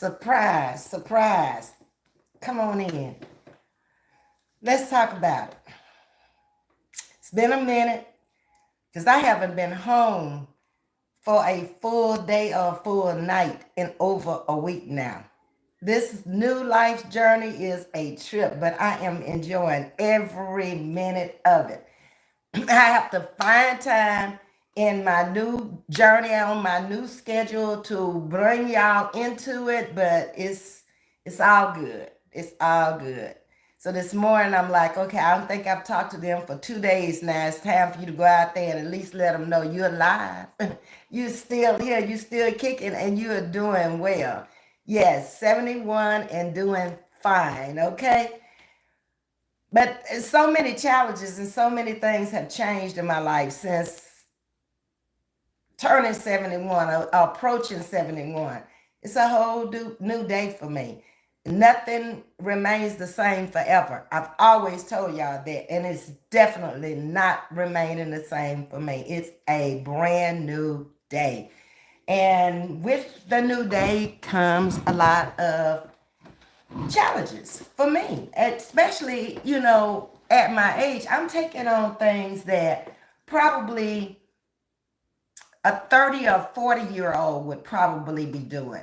Surprise, surprise. Come on in. Let's talk about it. It's been a minute because I haven't been home for a full day or full night in over a week now. This new life journey is a trip, but I am enjoying every minute of it. I have to find time in my new journey on my new schedule to bring y'all into it, but it's all good. It's all good. So this morning I'm like, okay, I don't think I've talked to them for 2 days now. It's time for you to go out there and at least let them know you're alive. You're still here, you're still kicking, and you're doing well. Yes, 71 and doing fine, okay? But so many challenges and so many things have changed in my life since turning 71 or approaching 71. It's a whole new day for me. Nothing remains the same forever. I've always told y'all that, and it's definitely not remaining the same for me. It's a brand new day. And with the new day comes a lot of challenges for me, especially, at my age. I'm taking on things that probably a 30 or 40-year-old would probably be doing.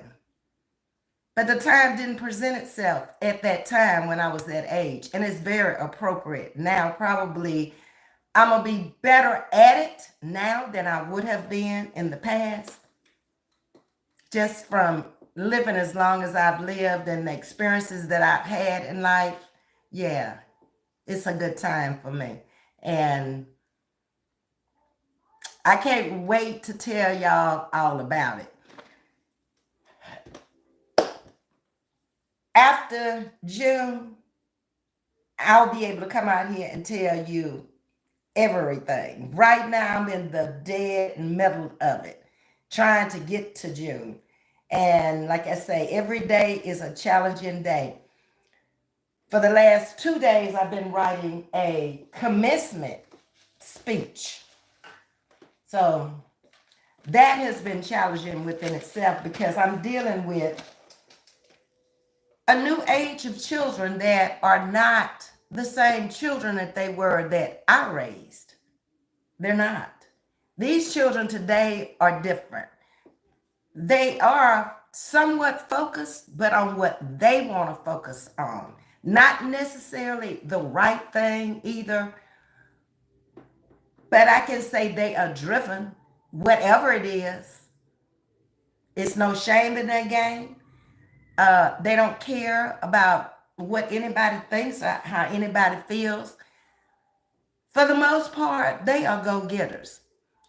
But the time didn't present itself at that time when I was that age. And it's very appropriate. Now, probably I'm going to be better at it now than I would have been in the past. Just from living as long as I've lived and the experiences that I've had in life. Yeah, it's a good time for me. And I can't wait to tell y'all all about it. After June, I'll be able to come out here and tell you everything. Right now, I'm in the dead middle of it, trying to get to June. And like I say, every day is a challenging day. For the last 2 days, I've been writing a commencement speech. So that has been challenging within itself because I'm dealing with a new age of children that are not the same children that they were that I raised. They're not. These children today are different. They are somewhat focused, but on what they want to focus on. Not necessarily the right thing either, but I can say they are driven, whatever it is. It's no shame in their game. They don't care about what anybody thinks or how anybody feels. For the most part, they are go-getters.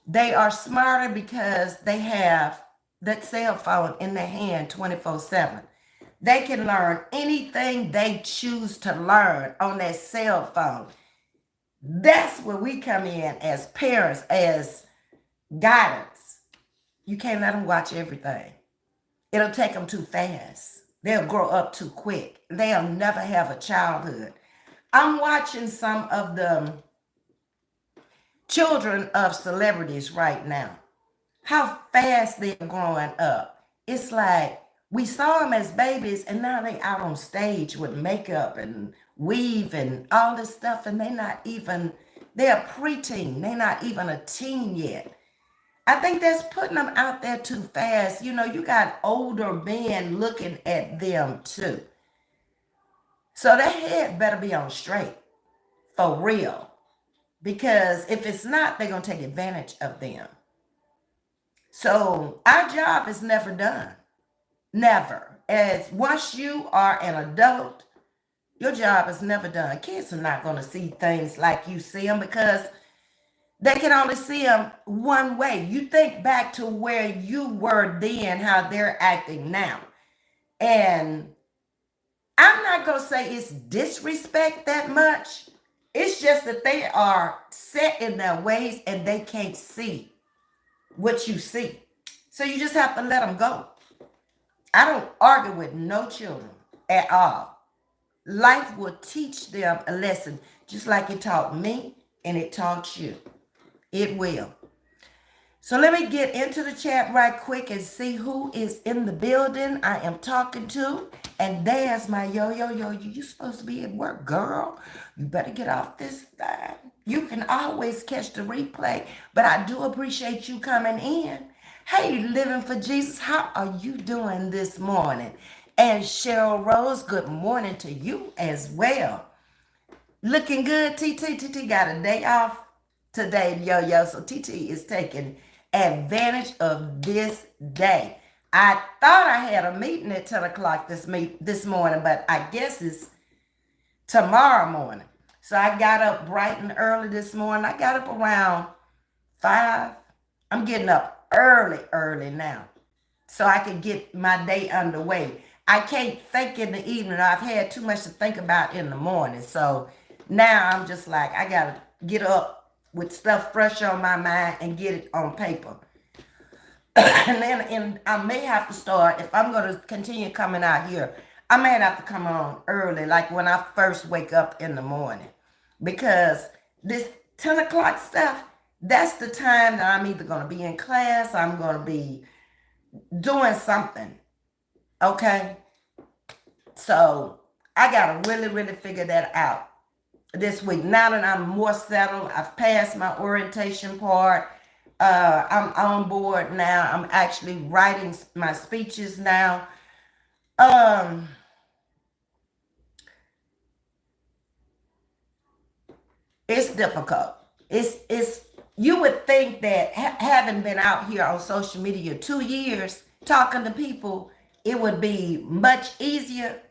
They are smarter because they have that cell phone in their hand 24/7. They can learn anything they choose to learn on their cell phone. That's where we come in as parents, as guidance. You can't let them watch everything. It'll take them too fast. They'll grow up too quick. They'll never have a childhood. I'm watching some of the children of celebrities right now. How fast they're growing up. It's like we saw them as babies and now they out on stage with makeup and weave and all this stuff, and they're preteen. They're not even a teen yet. I think that's putting them out there too fast. You got older men looking at them too. So their head better be on straight, for real. Because if it's not, they're going to take advantage of them. So our job is never done. Never. As once you are an adult, your job is never done. Kids are not going to see things like you see them because they can only see them one way. You think back to where you were then, how they're acting now. And I'm not going to say it's disrespect that much. It's just that they are set in their ways and they can't see what you see. So you just have to let them go. I don't argue with no children at all. Life will teach them a lesson just like it taught me and it taught you. It will. So let me get into the chat right quick and see who is in the building I am talking to. And there's my yo. You supposed to be at work, girl. You better get off this thing. You can always catch the replay, but I do appreciate you coming in. Hey, Living for Jesus, how are you doing this morning? And Cheryl Rose, good morning to you as well. Looking good, TT got a day off today, yo. So TT is taking advantage of this day. I thought I had a meeting at 10 o'clock this morning, but I guess it's tomorrow morning. So I got up bright and early this morning. I got up around 5. I'm getting up early now so I can get my day underway. I can't think in the evening. I've had too much to think about in the morning. So now I'm just like, I got to get up with stuff fresh on my mind and get it on paper. and I may have to start, if I'm going to continue coming out here, I may have to come on early, like when I first wake up in the morning. Because this 10 o'clock stuff, that's the time that I'm either going to be in class, I'm going to be doing something. Okay? So I got to really figure that out this week. Now that I'm more settled, I've passed my orientation part. I'm on board now. I'm actually writing my speeches now. It's difficult. It's you would think that having been out here on social media 2 years talking to people, it would be much easier.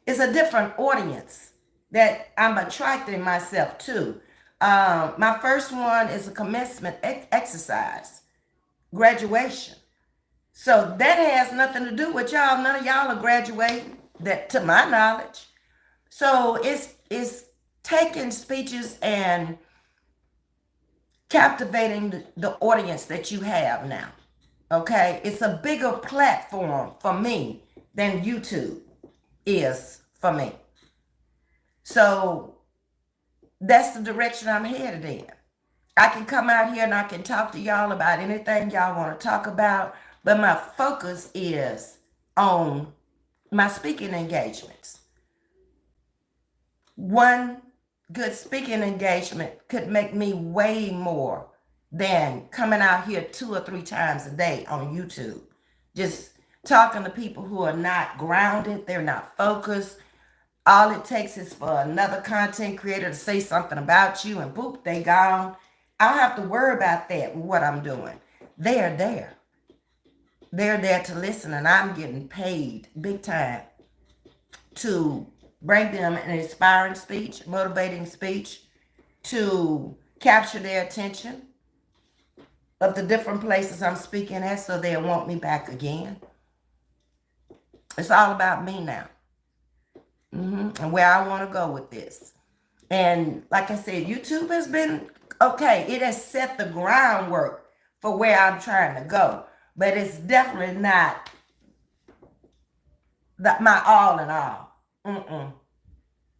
It's a different audience that I'm attracting myself to. My first one is a commencement exercise, graduation. So that has nothing to do with y'all. None of y'all are graduating, that to my knowledge. So it's taking speeches and captivating the audience that you have now. Okay, it's a bigger platform for me than YouTube is for me. So that's the direction I'm headed in. I can come out here and I can talk to y'all about anything y'all want to talk about, but my focus is on my speaking engagements. One good speaking engagement could make me way more than coming out here 2 or 3 times a day on YouTube. Just talking to people who are not grounded, they're not focused. All it takes is for another content creator to say something about you and boop, they gone. I don't have to worry about that with what I'm doing. They're there. They're there to listen, and I'm getting paid big time to bring them an inspiring speech, motivating speech, to capture their attention of the different places I'm speaking at so they'll want me back again. It's all about me now. And where I want to go with this. And like I said, YouTube has been okay. It has set the groundwork for where I'm trying to go. But it's definitely not my all in all.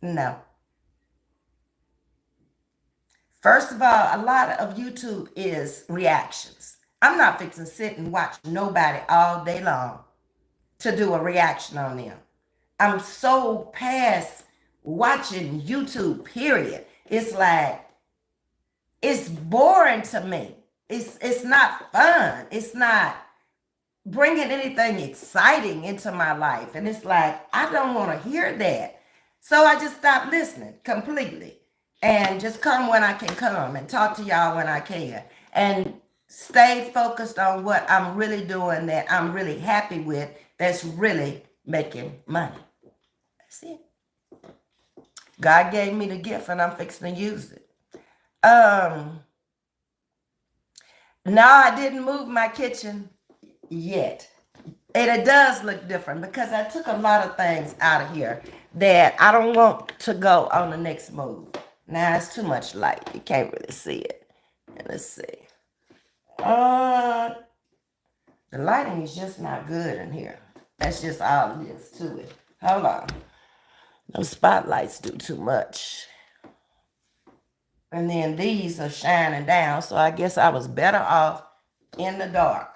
No. First of all, a lot of YouTube is reactions. I'm not fixing to sit and watch nobody all day long to do a reaction on them. I'm so past watching YouTube, period. It's like, it's boring to me. It's not fun. It's not bringing anything exciting into my life. And it's like, I don't want to hear that. So I just stopped listening completely and just come when I can come and talk to y'all when I can and stay focused on what I'm really doing that I'm really happy with, that's really making money. That's it. God gave me the gift and I'm fixing to use it. No, I didn't move my kitchen yet. And it does look different because I took a lot of things out of here that I don't want to go on the next move. Now it's too much light. You can't really see it. Let's see. The lighting is just not good in here. That's just all it is to it. Hold on. Those spotlights do too much. And then these are shining down. So I guess I was better off in the dark.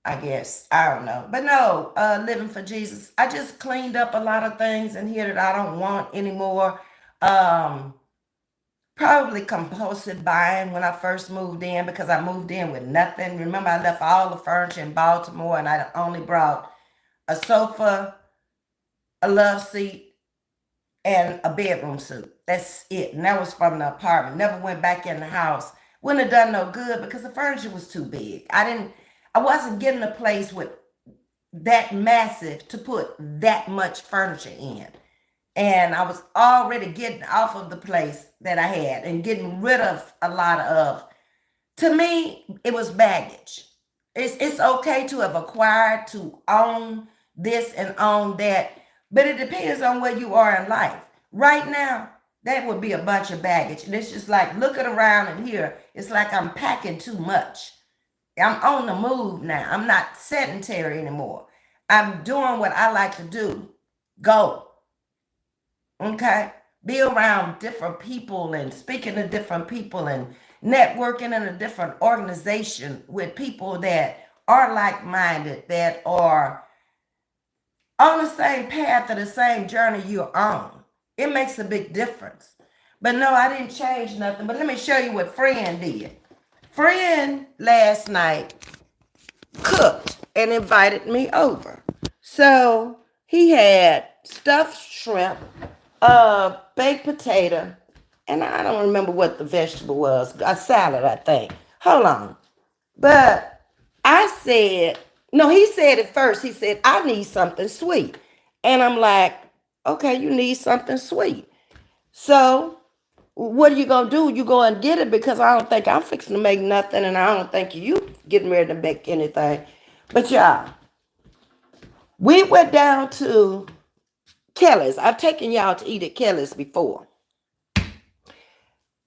I guess. I don't know. But no, living for Jesus. I just cleaned up a lot of things in here that I don't want anymore. Um, Probably compulsive buying when I first moved in because I moved in with nothing. Remember, I left all the furniture in Baltimore and I only brought a sofa, a love seat, and a bedroom suit. That's it. And that was from the apartment. Never went back in the house. Wouldn't have done no good because the furniture was too big. I wasn't getting a place with that massive to put that much furniture in. And I was already getting off of the place that I had and getting rid of a lot of. To me, it was baggage. It's okay to have acquired, to own this and own that, but it depends on where you are in life. Right now, that would be a bunch of baggage. And it's just like looking around and here, it's like I'm packing too much. I'm on the move now. I'm not sedentary anymore. I'm doing what I like to do. Go. Okay? Be around different people and speaking to different people and networking in a different organization with people that are like-minded, that are on the same path or the same journey you're on. It makes a big difference. But no, I didn't change nothing. But let me show you what Friend did. Friend last night cooked and invited me over. So he had stuffed shrimp, baked potato, and I don't remember what the vegetable was. A salad, I think. Hold on. But I said, no, he said it first. He said, I need something sweet. And I'm like, okay, you need something sweet. So what are you gonna do? You go and get it because I don't think I'm fixing to make nothing, and I don't think you getting ready to make anything. But y'all, we went down to Kelly's. I've taken y'all to eat at Kelly's before.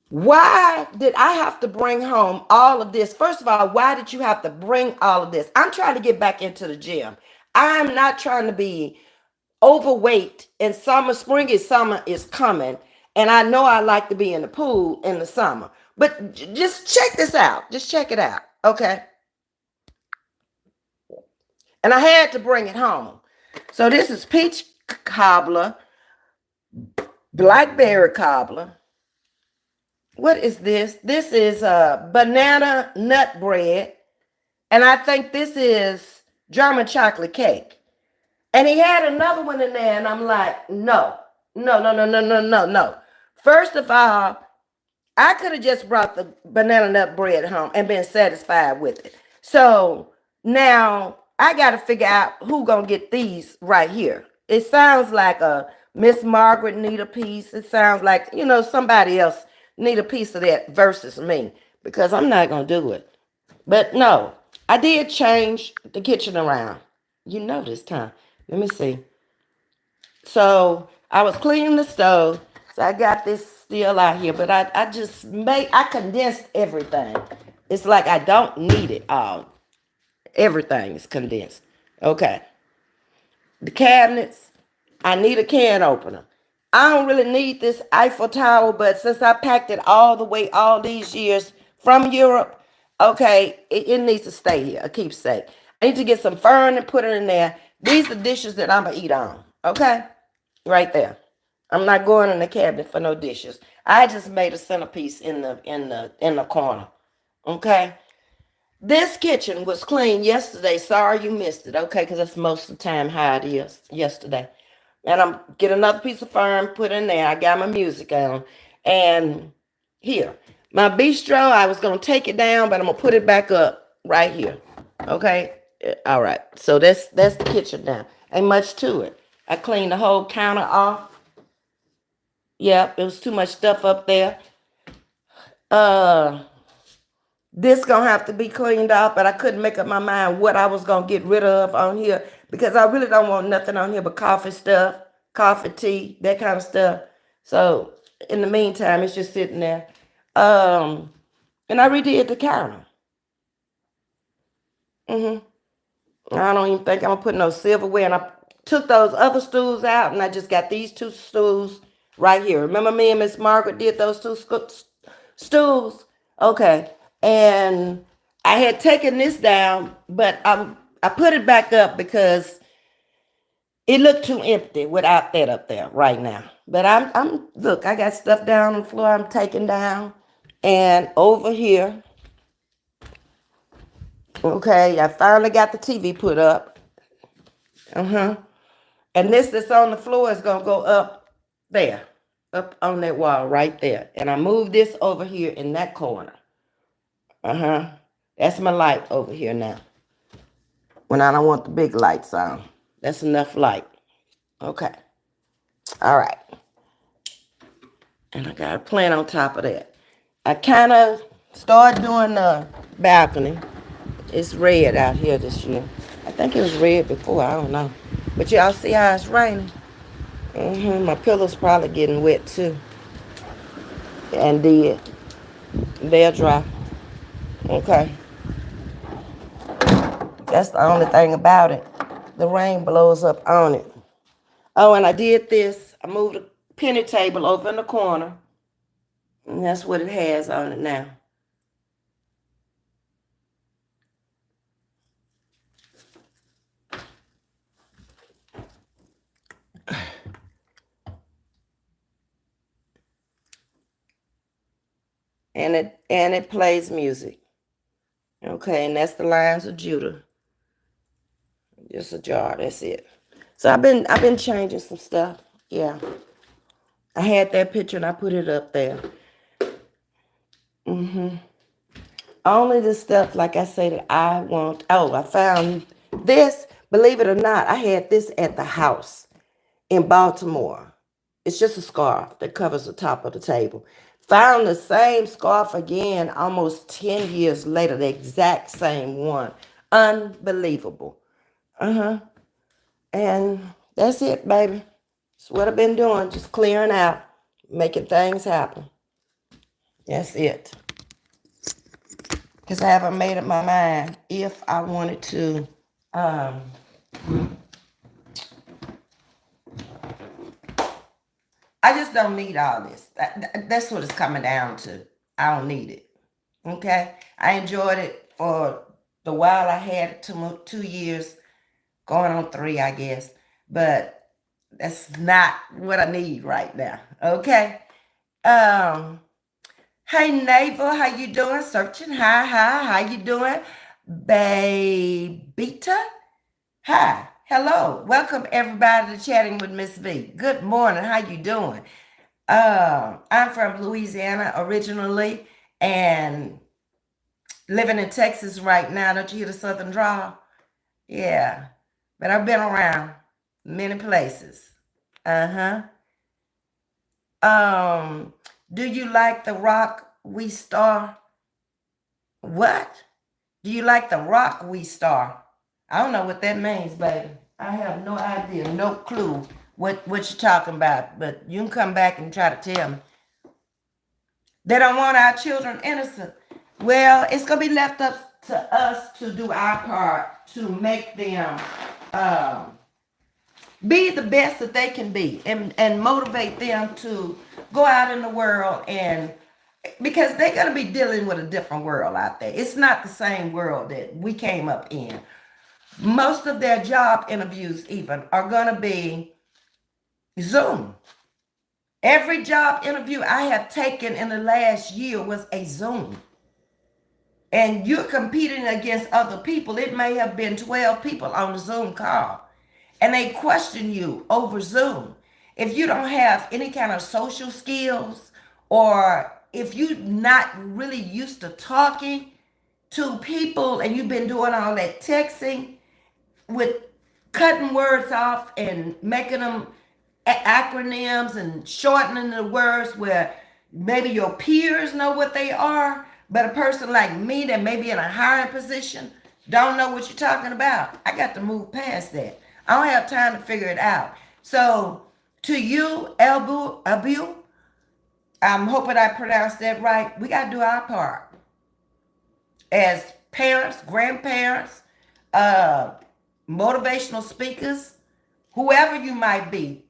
Why did I have to bring home all of this? First of all, why did you have to bring all of this? I'm trying to get back into the gym. I'm not trying to be overweight. And summer is coming. And I know I like to be in the pool in the summer. But just check this out. Just check it out. Okay. And I had to bring it home. So this is peach cobbler, blackberry cobbler. What is this? This is banana nut bread. And I think this is German chocolate cake. And he had another one in there, and I'm like, no, no, no, no, no, no, no, no. First of all, I could have just brought the banana nut bread home and been satisfied with it. So now I got to figure out who gonna get these right here. It sounds like a Miss Margaret need a piece. It sounds like, somebody else need a piece of that versus me, because I'm not gonna do it. But no, I did change the kitchen around. This time. Let me see. So I was cleaning the stove. So I got this still out here, but I condensed everything. It's like I don't need it all. Everything is condensed. Okay. The cabinets, I need a can opener. I don't really need this Eiffel Tower, but since I packed it all the way all these years from Europe, okay, it needs to stay here, a keepsake. I need to get some fern and put it in there. These are dishes that I'm going to eat on, okay? Right there. I'm not going in the cabinet for no dishes. I just made a centerpiece in the corner, okay? This kitchen was clean yesterday. Sorry you missed it, okay? Because that's most of the time how it is yesterday. And I'm get another piece of fern, put in there. I got my music on. And here, my bistro, I was going to take it down, but I'm going to put it back up right here. Okay? All right. So that's the kitchen now. Ain't much to it. I cleaned the whole counter off. Yep, it was too much stuff up there. This gonna have to be cleaned up, but I couldn't make up my mind what I was gonna get rid of on here because I really don't want nothing on here but coffee stuff, coffee, tea, that kind of stuff. So in the meantime, it's just sitting there. And I redid the counter. I don't even think I'm gonna put no silverware. And I took those other stools out, and I just got these two stools right here. Remember me and Miss Margaret did those two Stools. Okay. And I had taken this down, but I put it back up because it looked too empty without that up there right now. But I'm look, I got stuff down on the floor I'm taking down. And over here, okay, I finally got the TV put up. Uh-huh. And this that's on the floor is gonna go up there, up on that wall right there. And I moved this over here in that corner. Uh-huh. That's my light over here now. When I don't want the big lights on. That's enough light. Okay. All right. And I got a plant on top of that. I kind of started doing the balcony. It's red out here this year. I think it was red before. I don't know. But y'all see how it's raining? My pillow's probably getting wet too. And they'll dry. Okay. That's the only thing about it. The rain blows up on it. Oh, and I did this. I moved the penny table over in the corner. And that's what it has on it now. And it plays music. Okay, and that's the Lines of Judah. Just a jar, that's it. So I've been changing some stuff. Yeah. I had that picture and I put it up there. Only the stuff, like I say, that I want. Oh, I found this. Believe it or not, I had this at the house in Baltimore. It's just a scarf that covers the top of the table. Found the same scarf again almost 10 years later, the exact same one. Unbelievable. And that's it, baby. That's what I've been doing, just clearing out, making things happen. That's it. Because I haven't made up my mind if I wanted to. Um, I just don't need all this. That's what it's coming down to. I don't need it. Okay? I enjoyed it for the while I had it, 2 years, going on 3, I guess. But that's not what I need right now. Okay? Um, Hey Naval, how you doing? Searching. Hi, how you doing? Babyta? Hi, hello. Welcome everybody to Chatting with Ms.V. Good morning. How you doing? I'm from Louisiana originally and living in Texas right now. Don't you hear the southern drawl? Yeah. But I've been around many places. Uh-huh. Do you like the rock we star? What? Do you like the rock we star? I don't know what that means, baby. I have no idea, no clue what you're talking about. But you can come back and try to tell me. They don't want our children innocent. Well, it's gonna be left up to us to do our part to make them be the best that they can be and motivate them to go out in the world and because they're going to be dealing with a different world out there. It's not the same world that we came up in. Most of their job interviews even are going to be Zoom. Every job interview I have taken in the last year was a Zoom. And you're competing against other people. It may have been 12 people on the Zoom call. And they question you over Zoom. If you don't have any kind of social skills or if you're not really used to talking to people and you've been doing all that texting with cutting words off and making them acronyms and shortening the words where maybe your peers know what they are, but a person like me that may be in a higher position don't know what you're talking about. I got to move past that. I don't have time to figure it out. So to you, Abu, I'm hoping I pronounced that right. We got to do our part as parents, grandparents, uh, motivational speakers, whoever you might be.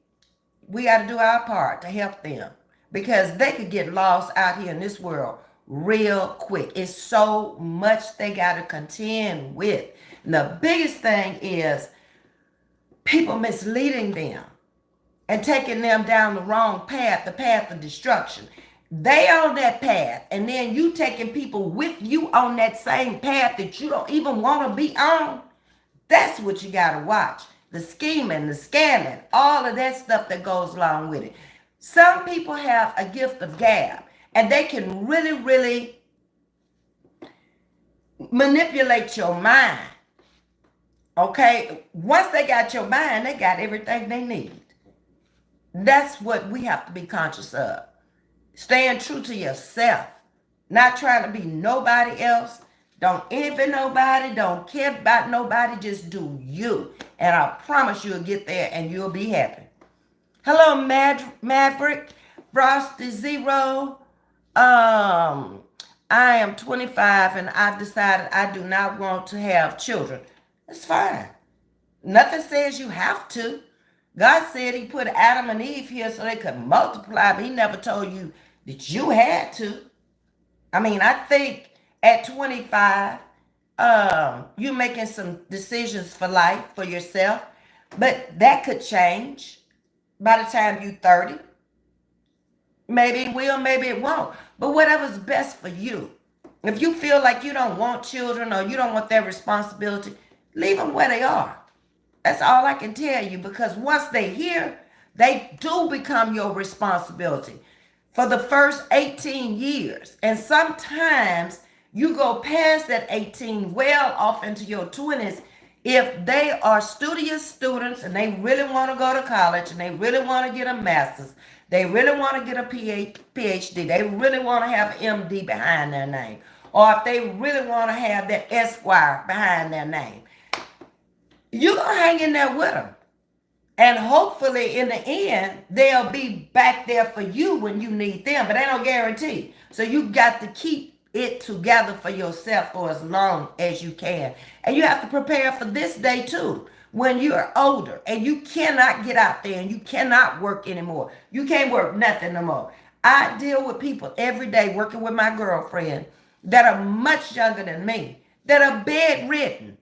We got to do our part to help them because they could get lost out here in this world real quick. It's so much they got to contend with. And the biggest thing is people misleading them and taking them down the wrong path, the path of destruction. They on that path, and then you taking people with you on that same path that you don't even want to be on. That's what you got to watch. The scheming, the scamming, all of that stuff that goes along with it. Some people have a gift of gab, and they can really, really manipulate your mind. Okay? Once they got your mind, they got everything they need. That's what we have to be conscious of. Staying true to yourself. Not trying to be nobody else. Don't envy nobody. Don't care about nobody. Just do you. And I promise you'll get there and you'll be happy. Hello, Maverick. Frosty Zero. I am 25 and I've decided I do not want to have children. That's fine. Nothing says you have to. God said he put Adam and Eve here so they could multiply, but he never told you that you had to. I mean, I think at 25, you're making some decisions for life, for yourself, but that could change by the time you're 30. Maybe it will, maybe it won't. But whatever's best for you. If you feel like you don't want children or you don't want their responsibility, leave them where they are. That's all I can tell you, because once they're here, they do become your responsibility for the first 18 years. And sometimes you go past that 18 well off into your 20s if they are studious students and they really want to go to college and they really want to get a master's. They really want to get a PhD. They really want to have MD behind their name. Or if they really want to have that Esquire behind their name. You're going to hang in there with them. And hopefully in the end, they'll be back there for you when you need them. But ain't no guarantee. So you got to keep it together for yourself for as long as you can. And you have to prepare for this day too. When you're older and you cannot get out there and you cannot work anymore. You can't work nothing no more. I deal with people every day working with my girlfriend that are much younger than me, that are bedridden.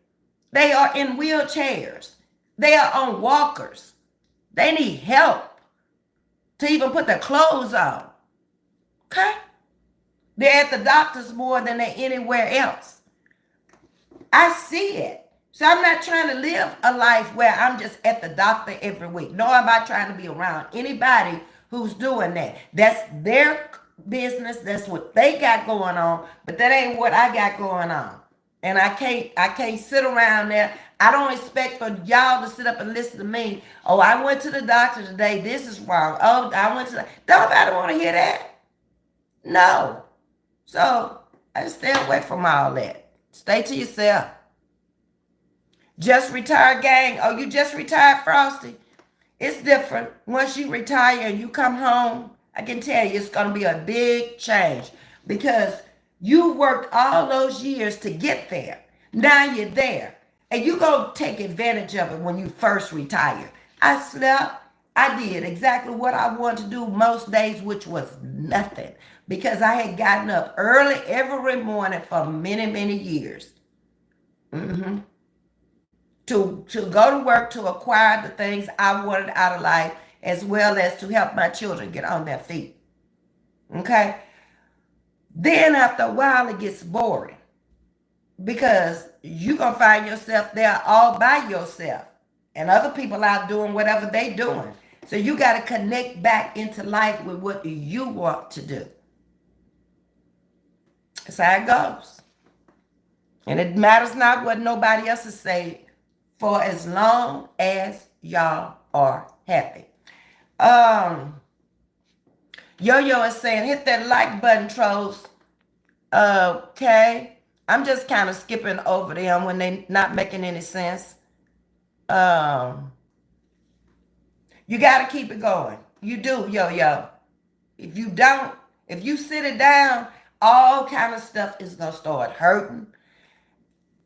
They are in wheelchairs. They are on walkers. They need help to even put their clothes on. Okay? They're at the doctor's more than they're anywhere else. I see it. So I'm not trying to live a life where I'm just at the doctor every week. Nor am I trying to be around anybody who's doing that. That's their business. That's what they got going on. But that ain't what I got going on. And I can't sit around there. I don't expect for y'all to sit up and listen to me. Oh, I went to the doctor today. This is wrong. Oh, I went to the... Nobody want to hear that. No. So I just stay away from all that. Stay to yourself. Just retired gang. Oh, you just retired, Frosty? It's different. Once you retire and you come home, I can tell you it's going to be a big change because you worked all those years to get there. Now you're there. And you're going to take advantage of it when you first retire. I slept. I did exactly what I wanted to do most days, which was nothing. Because I had gotten up early every morning for many, many years. To go to work to acquire the things I wanted out of life, as well as to help my children get on their feet. Okay? Then after a while, it gets boring. Because you're going to find yourself there all by yourself. And other people out doing whatever they doing. So you got to connect back into life with what you want to do. That's how it goes. And it matters not what nobody else is saying, for as long as y'all are happy. Yo-Yo is saying, hit that like button, trolls. Okay. I'm just kind of skipping over them when they're not making any sense. You got to keep it going. You do, Yo-Yo. If you don't, if you sit it down, all kind of stuff is going to start hurting.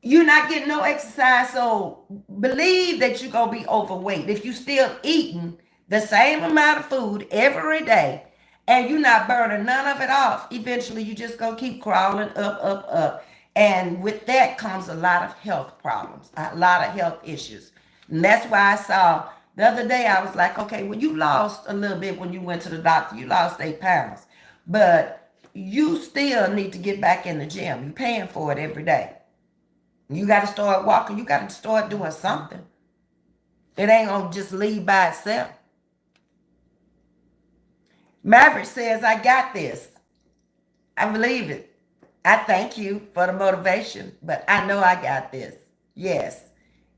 You're not getting no exercise, so believe that you're going to be overweight. If you're still eating the same amount of food every day and you're not burning none of it off, eventually you just gonna keep crawling up. And with that comes a lot of health problems, a lot of health issues. And that's why I saw the other day, I was like, okay, well, you lost a little bit when you went to the doctor. You lost 8 pounds. But you still need to get back in the gym. You're paying for it every day. You got to start walking. You got to start doing something. It ain't going to just leave by itself. Maverick says, I got this. I believe it. I thank you for the motivation, but I know I got this. Yes,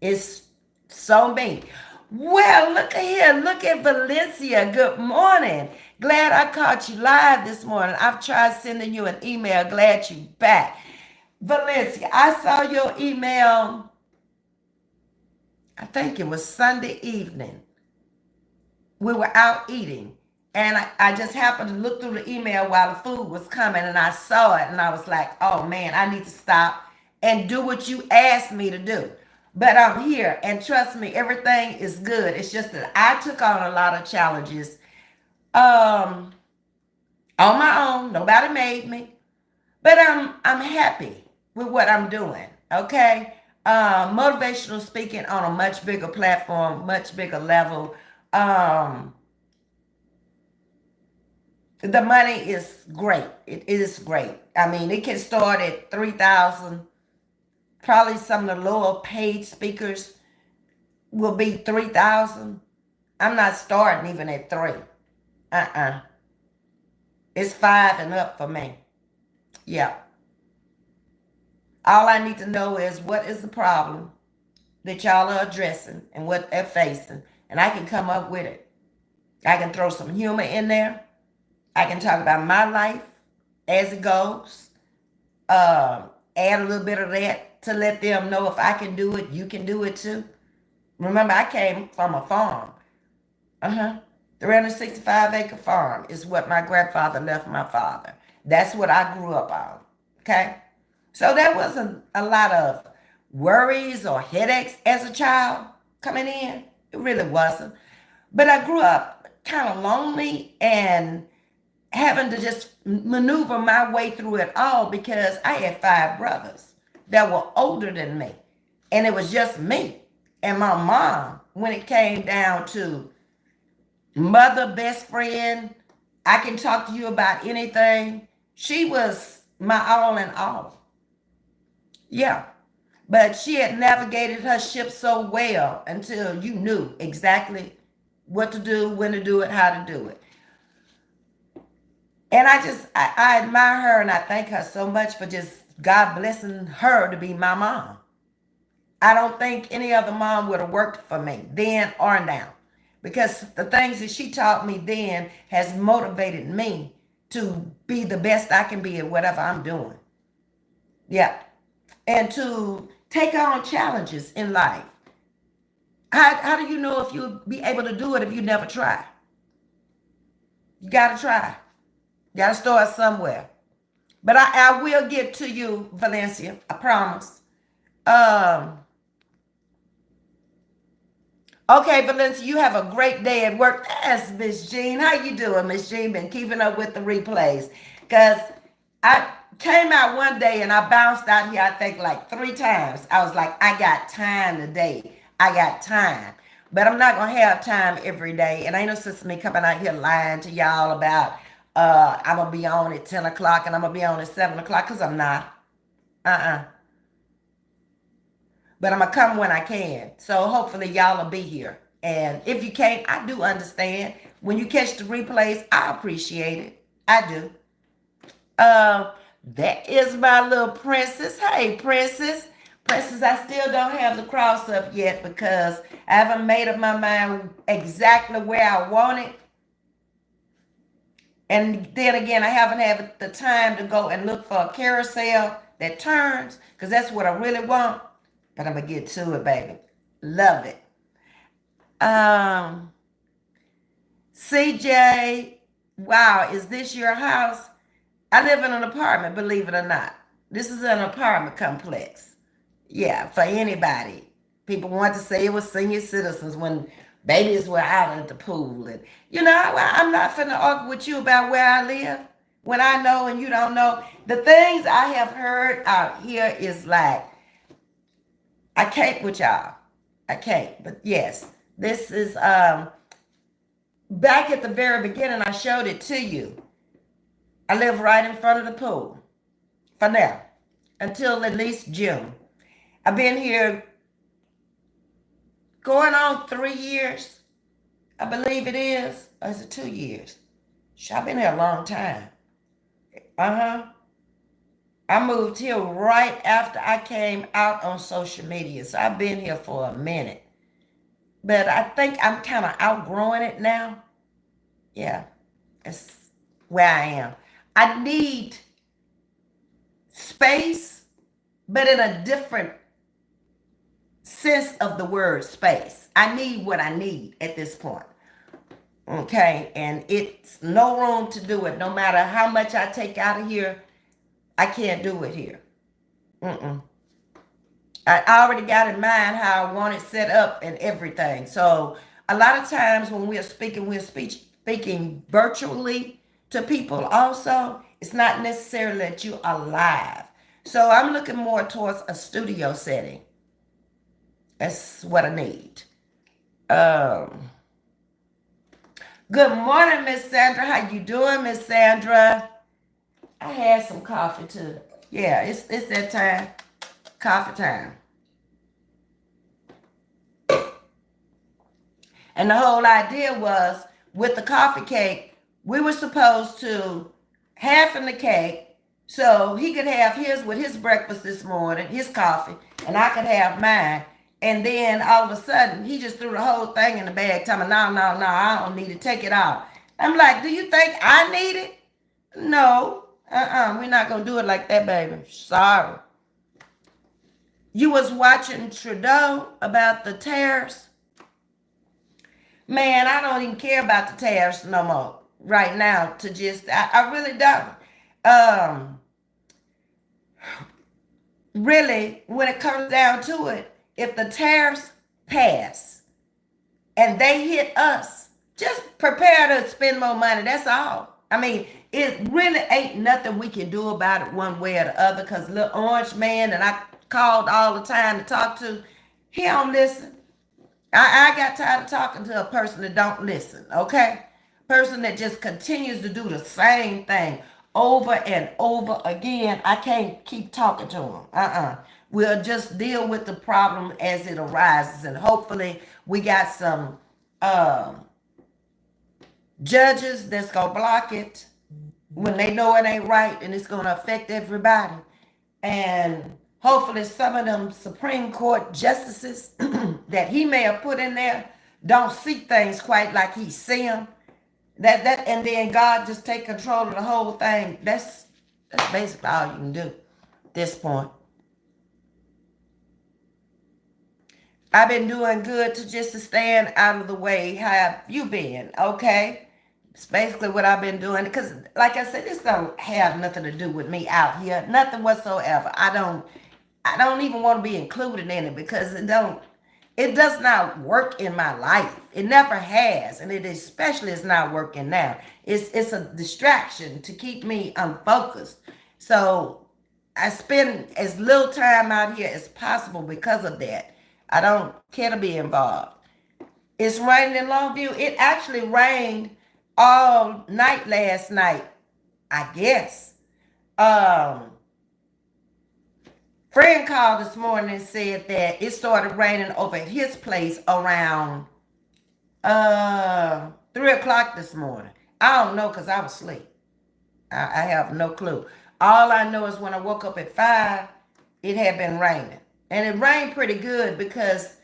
it's so me. Well, look at here. Look at Valencia. Good morning. Glad I caught you live this morning. I've tried sending you an email. Glad you back. Valencia, I saw your email, I think it was Sunday evening. We were out eating. And I just happened to look through the email while the food was coming, and I saw it, and I was like, oh man, I need to stop and do what you asked me to do. But I'm here, and trust me, everything is good. It's just that I took on a lot of challenges on my own. Nobody made me. But I'm happy with what I'm doing. Okay. Motivational speaking on a much bigger platform, much bigger level. The money is great. It is great. I mean, it can start at 3,000. Probably some of the lower paid speakers will be 3,000. I'm not starting even at 3. It's 5 and up for me. Yeah. All I need to know is what is the problem that y'all are addressing and what they're facing, and I can come up with it. I can throw some humor in there. I can talk about my life as it goes. Add a little bit of that to let them know if I can do it, you can do it too. Remember, I came from a farm. 365-acre farm is what my grandfather left my father. That's what I grew up on. Okay? So there wasn't a lot of worries or headaches as a child coming in. It really wasn't. But I grew up kind of lonely and having to just maneuver my way through it all because I had 5 brothers that were older than me. And it was just me and my mom when it came down to mother, best friend. I can talk to you about anything. She was my all in all. Yeah. But she had navigated her ship so well until you knew exactly what to do, when to do it, how to do it. And I admire her and I thank her so much for just God blessing her to be my mom. I don't think any other mom would have worked for me then or now, because the things that she taught me then has motivated me to be the best I can be at whatever I'm doing. Yeah. And to take on challenges in life. How do you know if you'll be able to do it if you never try? You got to try. You got to start somewhere. But I will get to you, Valencia. I promise. Okay, Valencia, you have a great day at work. Yes, Miss Jean. How you doing, Miss Jean? Been keeping up with the replays. Because I came out one day and I bounced out here, I think like 3 times. I was like, I got time today. I got time. But I'm not going to have time every day. And ain't no sense of me coming out here lying to y'all about I'm going to be on at 10 o'clock and I'm going to be on at 7 o'clock, because I'm not. But I'm going to come when I can. So hopefully y'all will be here. And if you can't, I do understand. When you catch the replays, I appreciate it. I do. That is my little princess. Hey, princess. Princess, I still don't have the cross up yet because I haven't made up my mind exactly where I want it. And then again, I haven't had the time to go and look for a carousel that turns, because that's what I really want. But I'm going to get to it, baby. Love it. CJ, wow, is this your house? I live in an apartment, believe it or not. This is an apartment complex. Yeah, for anybody. People want to say it was senior citizens when Babies were out at the pool. And, I'm not finna argue with you about where I live when I know and you don't know. The things I have heard out here is like, I can't with y'all. I can't. But yes, this is back at the very beginning, I showed it to you. I live right in front of the pool for now, until at least June. I've been here going on 3 years. I believe it is. Or is it 2 years? I've been here a long time. Uh-huh. I moved here right after I came out on social media. So I've been here for a minute. But I think I'm kind of outgrowing it now. Yeah, that's where I am. I need space, but in a different sense of the word space. I need what I need at this point. Okay, and it's no room to do it. No matter how much I take out of here, I can't do it here. Mm-mm. I already got in mind how I want it set up and everything. So a lot of times when we're speaking virtually to people also. It's not necessarily that you are live. So I'm looking more towards a studio setting. That's what I need. Um, Good morning, Miss Sandra. How you doing, Miss Sandra? I had some coffee too. Yeah, it's that time. Coffee time. And the whole idea was with the coffee cake, we were supposed to half in the cake so he could have his with his breakfast this morning, his coffee, and I could have mine. And then all of a sudden, he just threw the whole thing in the bag, telling me, no, no, no, I don't need it. Take it out. I'm like, do you think I need it? No. We're not going to do it like that, baby. Sorry. You was watching Trudeau about the tariffs? Man, I don't even care about the tariffs no more right now. I really don't. Um, really, when it comes down to it, if the tariffs pass and they hit us, just prepare to spend more money. That's all. I mean, it really ain't nothing we can do about it one way or the other because little orange man that I called all the time to talk to, he don't listen. I got tired of talking to a person that don't listen, okay? Person that just continues to do the same thing over and over again. I can't keep talking to them. We'll just deal with the problem as it arises. And hopefully we got some judges that's going to block it when they know it ain't right and it's going to affect everybody. And hopefully some of them Supreme Court justices that he may have put in there don't see things quite like he see them. And then God just take control of the whole thing. That's basically all you can do at this point. I've been doing good to stand out of the way. How have you been? Okay. It's basically what I've been doing. Because like I said, this don't have nothing to do with me out here. Nothing whatsoever. I don't even want to be included in it because it does not work in my life. It never has. And it especially is not working now. It's a distraction to keep me unfocused. So I spend as little time out here as possible because of that. I don't care to be involved. It's raining in Longview. It actually rained all night last night, I guess. Friend called this morning and said that it started raining over at his place around 3 o'clock this morning. I don't know because I was asleep. I have no clue. All I know is when I woke up at 5, it had been raining. And it rained pretty good because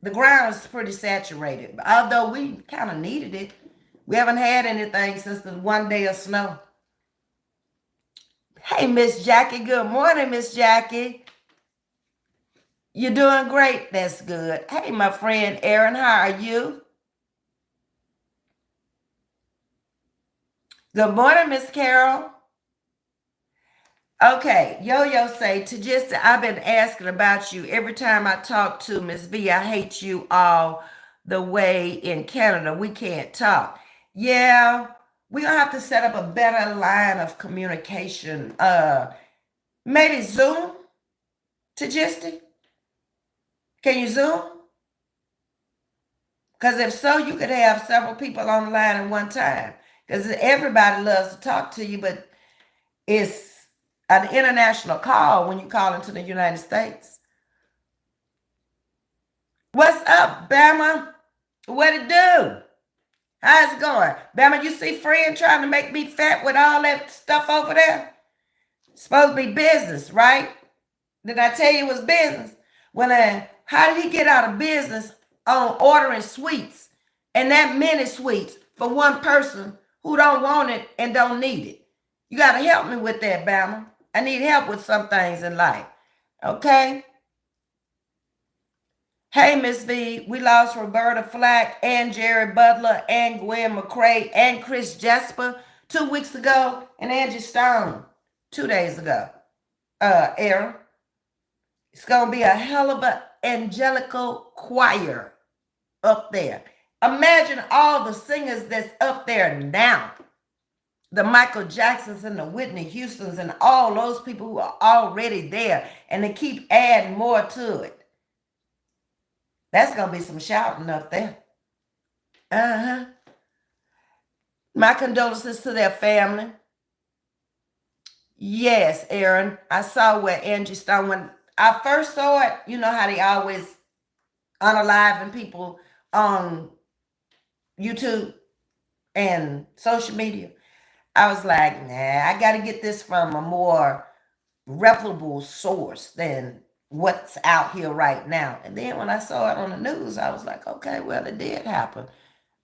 the ground is pretty saturated. Although we kind of needed it. We haven't had anything since the one day of snow. Hey, Miss Jackie. Good morning, Miss Jackie. You're doing great. That's good. Hey, my friend Aaron, how are you? Good morning, Miss Carol. Okay, Yo-Yo say, I've been asking about you every time I talk to Ms.V. I hate you all. the way in Canada we can't talk. Yeah, we're gonna have to set up a better line of communication. Maybe Zoom to Gisty. Can you Zoom? Because if so, you could have several people on the line at one time. Because everybody loves to talk to you, but it's an international call when you call into the United States. What's up, Bama? What it do? How's it going? Bama, you see friend trying to make me fat with all that stuff over there? It's supposed to be business, right? Did I tell you it was business? How did he get out of business on ordering sweets and that many sweets for one person who don't want it and don't need it? You got to help me with that, Bama. I need help with some things in life. Okay? Hey, Ms.V, we lost Roberta Flack and Jerry Butler and Gwen McCrae and Chris Jasper 2 weeks ago and Angie Stone 2 days ago. Aaron. It's going to be a hell of an angelical choir up there. Imagine all the singers that's up there now. The Michael Jacksons and the Whitney Houstons and all those people who are already there. And they keep adding more to it. That's going to be some shouting up there. Uh-huh. My condolences to their family. Yes, Aaron. I saw where Angie Stone, when I first saw it, you know how they always unaliving people on YouTube and social media. I was like, nah, I got to get this from a more reputable source than what's out here right now. And then when I saw it on the news, I was like, okay, well, it did happen.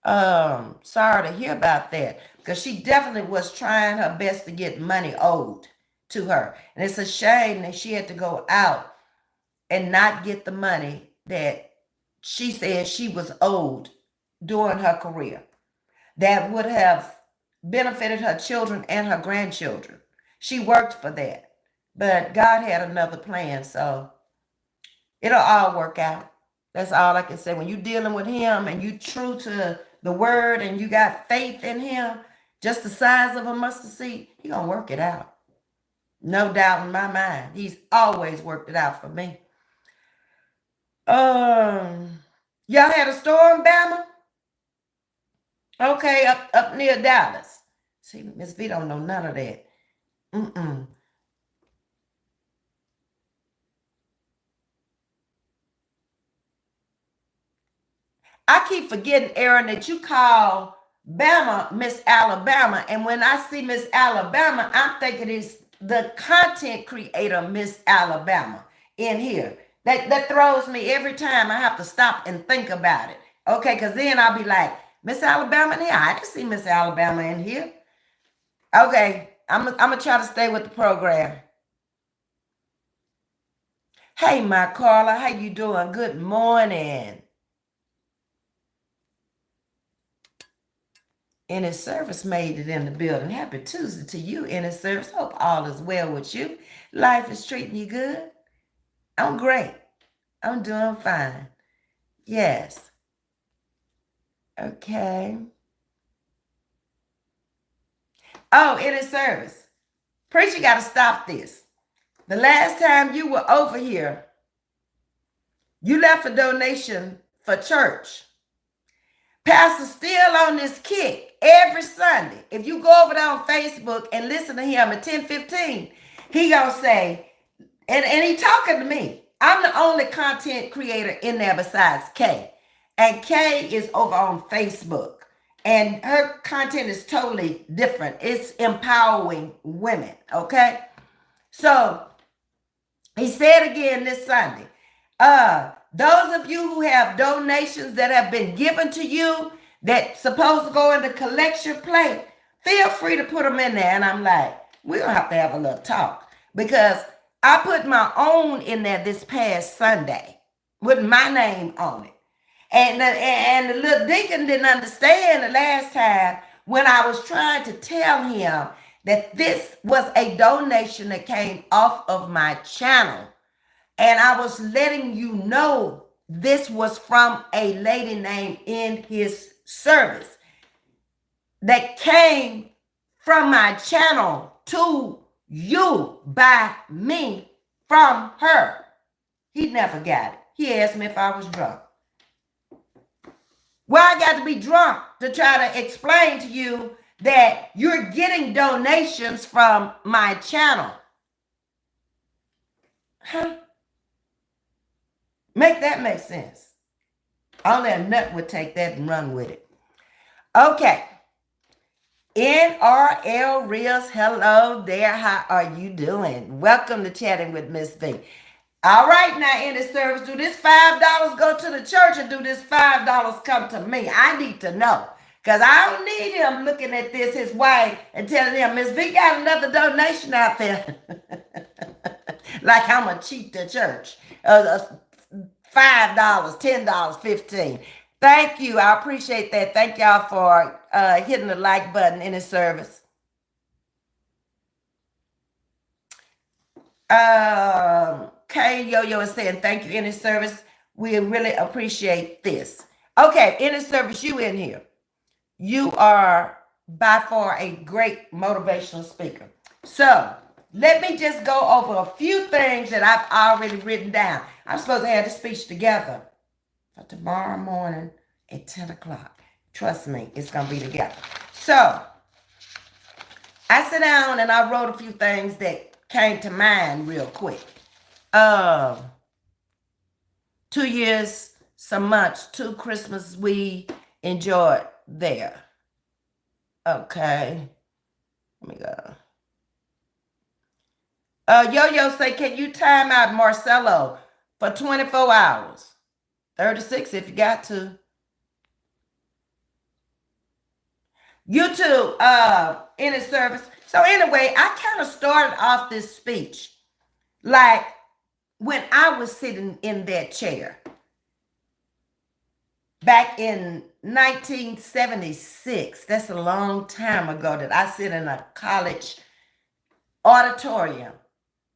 Sorry to hear about that, because she definitely was trying her best to get money owed to her. And it's a shame that she had to go out and not get the money that she said she was owed during her career. That would have benefited her children and her grandchildren. She worked for that. But God had another plan, so it'll all work out. That's all I can say. When you're dealing with him and you true to the word and you got faith in him, just the size of a mustard seed, he's going to work it out. No doubt in my mind. He's always worked it out for me. Y'all had a storm, Bama? Okay, up near Dallas. See, Ms.V don't know none of that. I keep forgetting, Aaron, that you call Bama Miss Alabama. And when I see Miss Alabama, I'm thinking it's the content creator, Miss Alabama, in here. That throws me every time. I have to stop and think about it. Okay, because then I'll be like, Miss Alabama in here? I didn't see Miss Alabama in here. Okay, I'm going to try to stay with the program. Hey, my Carla, how you doing? Good morning. In his service made it in the building. Happy Tuesday to you, in his service. Hope all is well with you. Life is treating you good. I'm great. I'm doing fine. Yes. Okay. Oh, in his service. Preacher got to stop this. The last time you were over here, you left a donation for church. Pastor's still on this kick every Sunday. If you go over there on Facebook and listen to him at 10:15, he gonna say, and he talking to me. I'm the only content creator in there besides Kay. And Kay is over on Facebook. And her content is totally different. It's empowering women, okay? So he said again this Sunday, those of you who have donations that have been given to you that's supposed to go in the collection plate, feel free to put them in there. And I'm like, we're going to have a little talk, because I put my own in there this past Sunday with my name on it. And the little deacon didn't understand the last time when I was trying to tell him that this was a donation that came off of my channel. And I was letting you know this was from a lady named in his service that came from my channel to you by me from her. He never got it. He asked me if I was drunk. Well, I got to be drunk to try to explain to you that you're getting donations from my channel. Huh? Make that make sense. Only a nut would take that and run with it. Okay. NRL Reels, hello there. How are you doing? Welcome to Chatting with Ms.V. All right, now in this service, do this $5 go to the church or do this $5 come to me? I need to know. Because I don't need him looking at this, his wife, and telling him, Ms. V got another donation out there. Like I'm going to cheat the church. $5, $10, $15. Thank you. I appreciate that. Thank y'all for hitting the like button in the service. Kay Yo-Yo is saying thank you in the service. We really appreciate this. Okay, in the service, you in here. You are by far a great motivational speaker. So let me just go over a few things that I've already written down. I'm supposed to have the speech together for tomorrow morning at 10 o'clock. Trust me, it's going to be together. So I sat down and I wrote a few things that came to mind real quick. 2 years, some months, 2 Christmas we enjoyed there. Okay. Let me go. Yo-Yo say, can you time out Marcelo for 24 hours? 36 if you got to. YouTube, in the service. So anyway, I kind of started off this speech like when I was sitting in that chair back in 1976. That's a long time ago that I sit in a college auditorium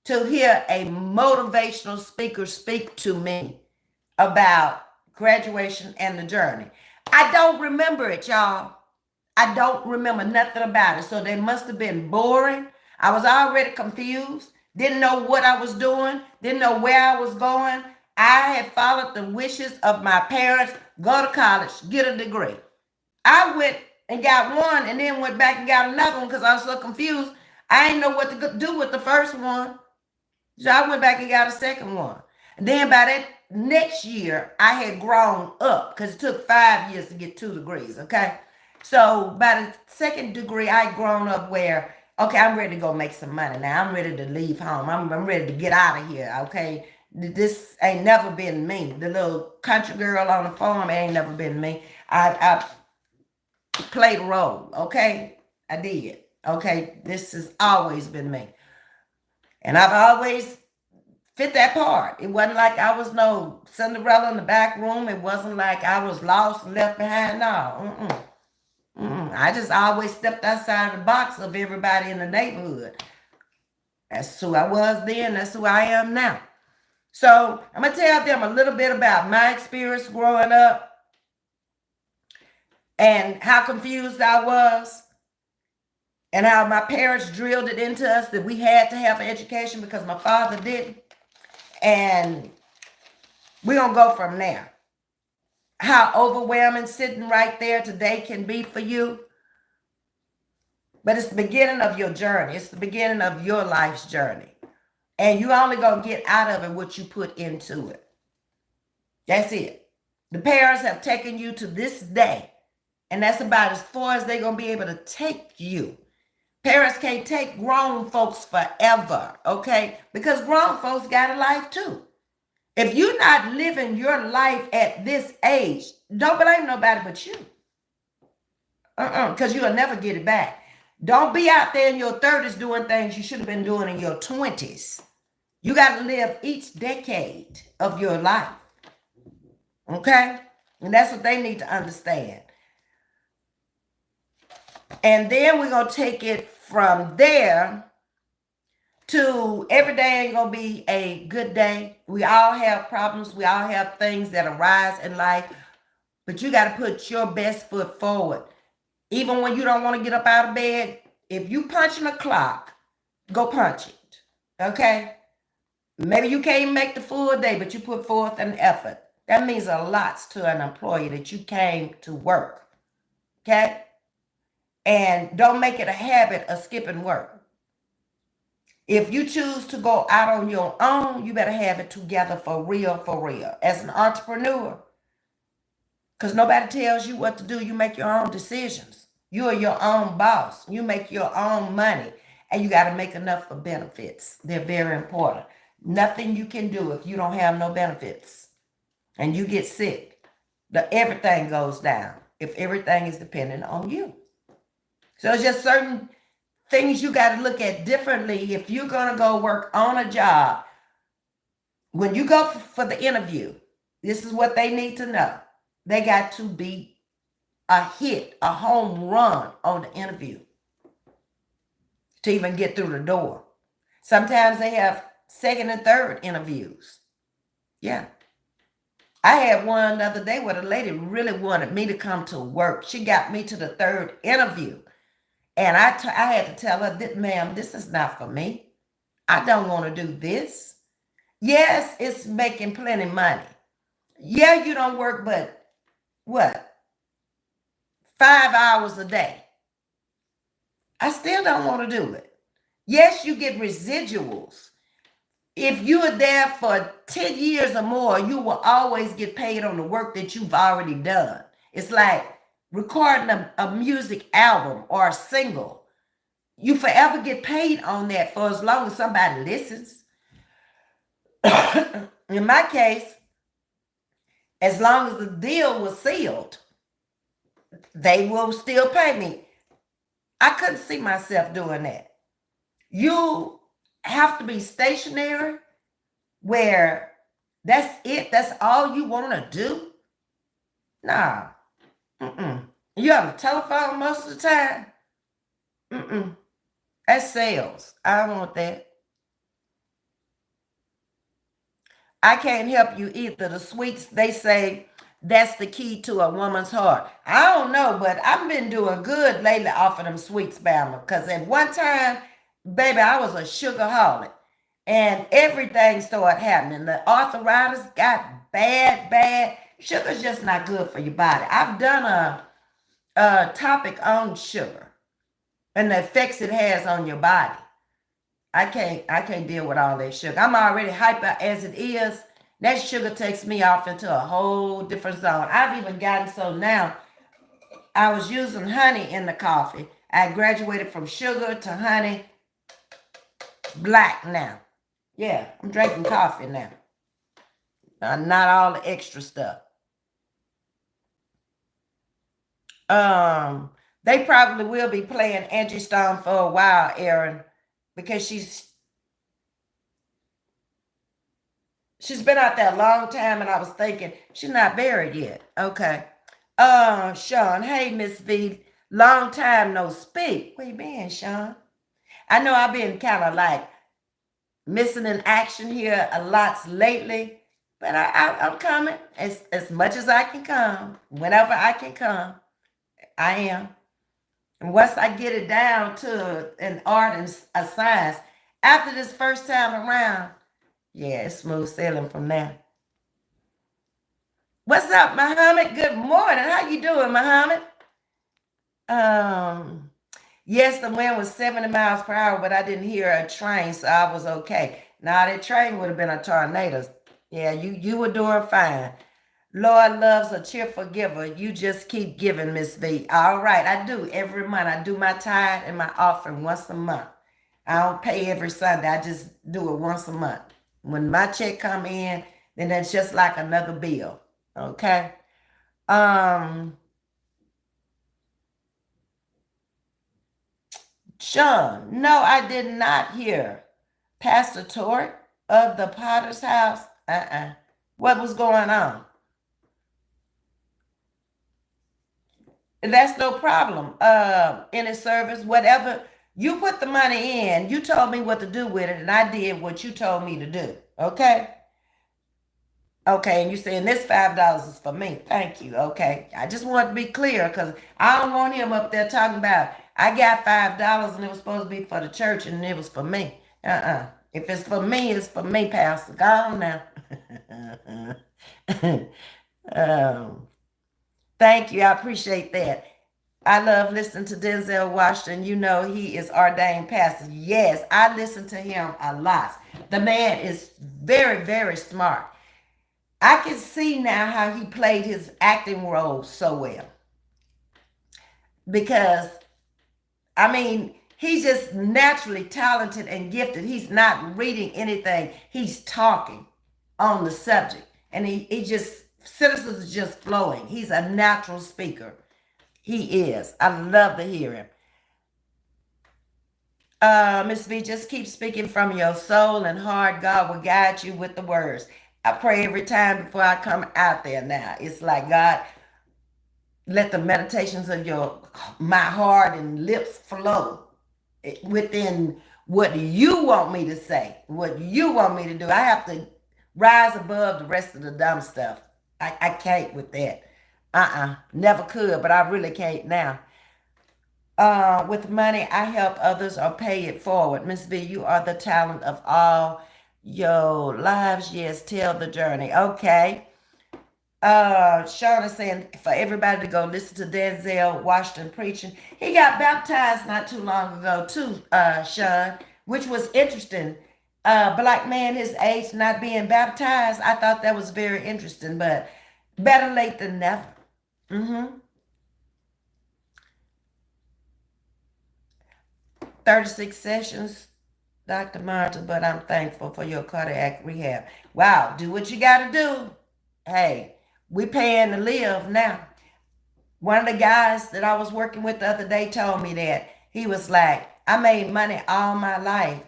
to hear a motivational speaker speak to me about graduation and the journey. I don't remember it, y'all. I don't remember nothing about it. So they must have been boring. I was already confused. Didn't know what I was doing. Didn't know where I was going. I had followed the wishes of my parents. Go to college, get a degree. I went and got one and then went back and got another one because I was so confused. I didn't know what to do with the first one. So I went back and got a second one. And then by that next year, I had grown up because it took 5 years to get 2 degrees, okay? So by the second degree, I had grown up where, okay, I'm ready to go make some money now. I'm ready to leave home. I'm ready to get out of here, okay? This ain't never been me. The little country girl on the farm ain't never been me. I played a role, okay? I did, okay? This has always been me. And I've always fit that part. It wasn't like I was no Cinderella in the back room. It wasn't like I was lost and left behind. No, I just always stepped outside the box of everybody in the neighborhood. That's who I was then. That's who I am now. So I'm going to tell them a little bit about my experience growing up and how confused I was and how my parents drilled it into us that we had to have an education because my father didn't. And we're going to go from there. How overwhelming sitting right there today can be for you. But it's the beginning of your journey. It's the beginning of your life's journey. And you're only going to get out of it what you put into it. That's it. The parents have taken you to this day. And that's about as far as they're going to be able to take you. Parents can't take grown folks forever, okay? Because grown folks got a life too. If you're not living your life at this age, don't blame nobody but you. Because you'll never get it back. Don't be out there in your 30s doing things you should have been doing in your 20s. You got to live each decade of your life. Okay? And that's what they need to understand. And then we're going to take it from there to every day ain't gonna be a good day. We all have problems. We all have things that arise in life, but you got to put your best foot forward. Even when you don't want to get up out of bed, if you punching a clock, go punch it. Okay? Maybe you can't make the full day, but you put forth an effort. That means a lot to an employee that you came to work. Okay? And don't make it a habit of skipping work. If you choose to go out on your own, you better have it together for real, for real. As an entrepreneur, because nobody tells you what to do. You make your own decisions. You are your own boss. You make your own money. And you got to make enough for benefits. They're very important. Nothing you can do if you don't have no benefits. And you get sick. Everything goes down if everything is dependent on you. So it's just certain things you got to look at differently if you're going to go work on a job. When you go for the interview, this is what they need to know. They got to be a hit, a home run on the interview to even get through the door. Sometimes they have second and third interviews. Yeah. I had one the other day where the lady really wanted me to come to work. She got me to the third interview. And I had to tell her, ma'am, this is not for me. I don't want to do this. Yes, it's making plenty money. Yeah, you don't work, but what? 5 hours a day. I still don't want to do it. Yes, you get residuals. If you are there for 10 years or more, you will always get paid on the work that you've already done. It's like recording a music album or a single. You forever get paid on that for as long as somebody listens. In my case, as long as the deal was sealed, they will still pay me. I couldn't see myself doing that. You have to be stationary where that's it. That's all you want to do. Nah. You on the telephone most of the time. That's sales. I don't want that. I can't help you either. The sweets, they say that's the key to a woman's heart. I don't know, but I've been doing good lately off of them sweets, Bama. Because at one time, baby, I was a sugarholic. And everything started happening. The arthritis got bad. Sugar's just not good for your body. I've done a topic on sugar and the effects it has on your body. I can't deal with all that sugar. I'm already hyper as it is. That sugar takes me off into a whole different zone. I've even gotten so now, I was using honey in the coffee. I graduated from sugar to honey black now. Yeah, I'm drinking coffee now. Not all the extra stuff. They probably will be playing Angie Stone for a while, Aaron, because she's been out there a long time, and I was thinking she's not buried yet. Okay. Sean, hey Ms.V, long time no speak. Where you been, Sean? I know I've been kind of like missing in action here a lot lately, but I'm coming as much as I can come, whenever I can come. I am. And once I get it down to an art and a science, after this first time around, yeah, it's smooth sailing from there. What's up, Muhammad? Good morning. How you doing, Muhammad? Yes, the wind was 70 miles per hour, but I didn't hear a train, so I was okay. Now that train would have been a tornado. Yeah, you were doing fine. Lord loves a cheerful giver. You just keep giving, Ms.V. All right, I do every month. I do my tithe and my offering once a month. I don't pay every Sunday. I just do it once a month. When my check come in, then that's just like another bill. Okay. Sean, no, I did not hear Pastor Tort of the Potter's House. What was going on? That's no problem. In a service, whatever You put the money in, you told me what to do with it, and I did what you told me to do. Okay? Okay, and you saying this $5 is for me. Thank you. Okay. I just want to be clear because I don't want him up there talking about I got $5 and it was supposed to be for the church and it was for me. If it's for me, it's for me, Pastor. Go on now. um, thank you. I appreciate that. I love listening to Denzel Washington. You know, he is ordained pastor. Yes, I listen to him a lot. The man is very, very smart. I can see now how he played his acting role so well. Because, I mean, he's just naturally talented and gifted. He's not reading anything, he's talking on the subject. And he just, sentences are just flowing. He's a natural speaker. He is. I love to hear him. Ms.V, just keep speaking from your soul and heart. God will guide you with the words. I pray every time before I come out there now. It's like, God, let the meditations of my heart and lips flow within what you want me to say, what you want me to do. I have to rise above the rest of the dumb stuff. I can't with that. Never could, but I really can't now. With money, I help others or pay it forward. Ms.V, you are the talent of all your lives. Yes, tell the journey. Okay. Sean is saying for everybody to go listen to Denzel Washington preaching. He got baptized not too long ago too, Sean, which was interesting. Black man his age not being baptized. I thought that was very interesting, but better late than never. 36 sessions, Dr. Martin, but I'm thankful for your cardiac rehab. Wow, do what you got to do. Hey, we paying to live now. One of the guys that I was working with the other day told me that. He was like, I made money all my life,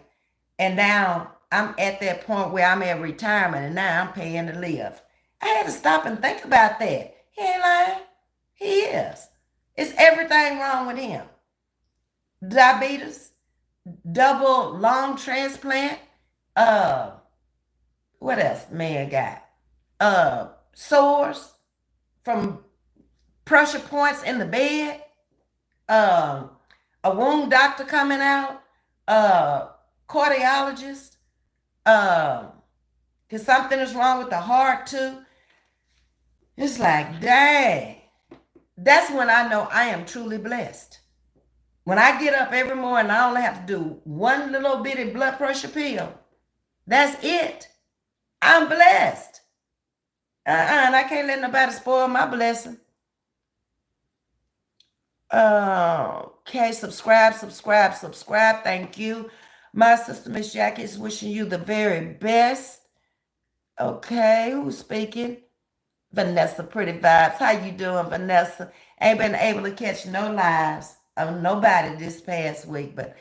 and now I'm at that point where I'm at retirement, and now I'm paying to live. I had to stop and think about that. He ain't lying. He is. It's everything wrong with him. Diabetes, double lung transplant, what else man got? Sores from pressure points in the bed, a wound doctor coming out, cardiologist, because something is wrong with the heart too. It's like, dang. That's when I know I am truly blessed. When I get up every morning, I only have to do one little bitty blood pressure pill. That's it. I'm blessed. And I can't let nobody spoil my blessing. Okay, subscribe. Thank you. My sister, Miss Jackie, is wishing you the very best. Okay, who's speaking? Vanessa, pretty vibes. How you doing, Vanessa? Ain't been able to catch no lives of nobody this past week, but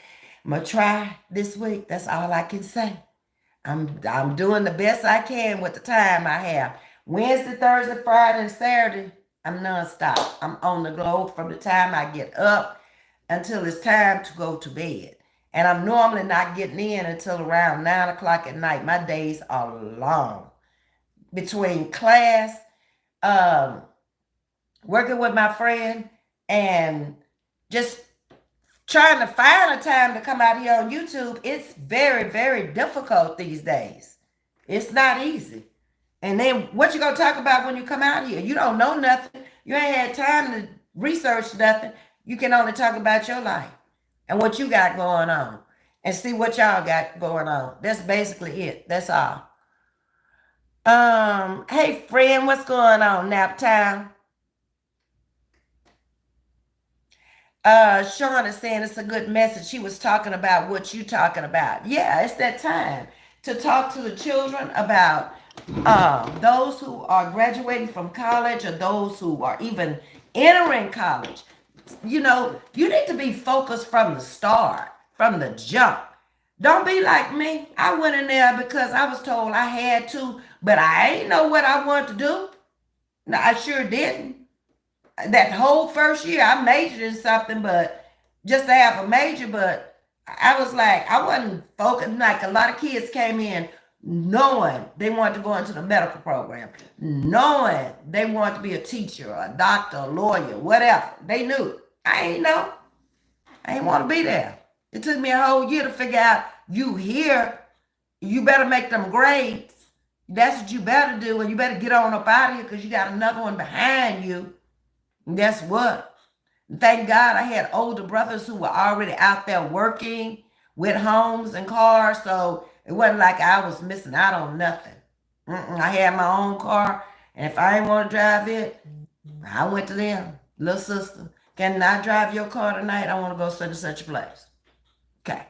I'm gonna try this week. That's all I can say. I'm doing the best I can with the time I have. Wednesday, Thursday, Friday, and Saturday, I'm nonstop. I'm on the globe from the time I get up until it's time to go to bed. And I'm normally not getting in until around 9 o'clock at night. My days are long. Between class, working with my friend, and just trying to find a time to come out here on YouTube, it's very, very difficult these days. It's not easy. And then what you gonna talk about when you come out here? You don't know nothing. You ain't had time to research nothing. You can only talk about your life and what you got going on and see what y'all got going on. That's basically it. That's all. Hey friend, what's going on, nap time? Sean is saying it's a good message. She was talking about what you talking about. Yeah, it's that time to talk to the children about those who are graduating from college or those who are even entering college. You know, you need to be focused from the start, from the jump. Don't be like me. I went in there because I was told I had to, but I ain't know what I wanted to do. No, I sure didn't. That whole first year, I majored in something, but just to have a major, but I was like, I wasn't focused. Like a lot of kids came in knowing they wanted to go into the medical program, knowing they wanted to be a teacher, a doctor, a lawyer, whatever. They knew. I ain't know. I ain't want to be there. It took me a whole year to figure out you here, you better make them grades. That's what you better do, and you better get on up out of here because you got another one behind you. And guess what? Thank God I had older brothers who were already out there working with homes and cars, so it wasn't like I was missing out on nothing. I had my own car, and if I didn't want to drive it, I went to them. Little sister, can I drive your car tonight? I want to go such and such a place. Okay.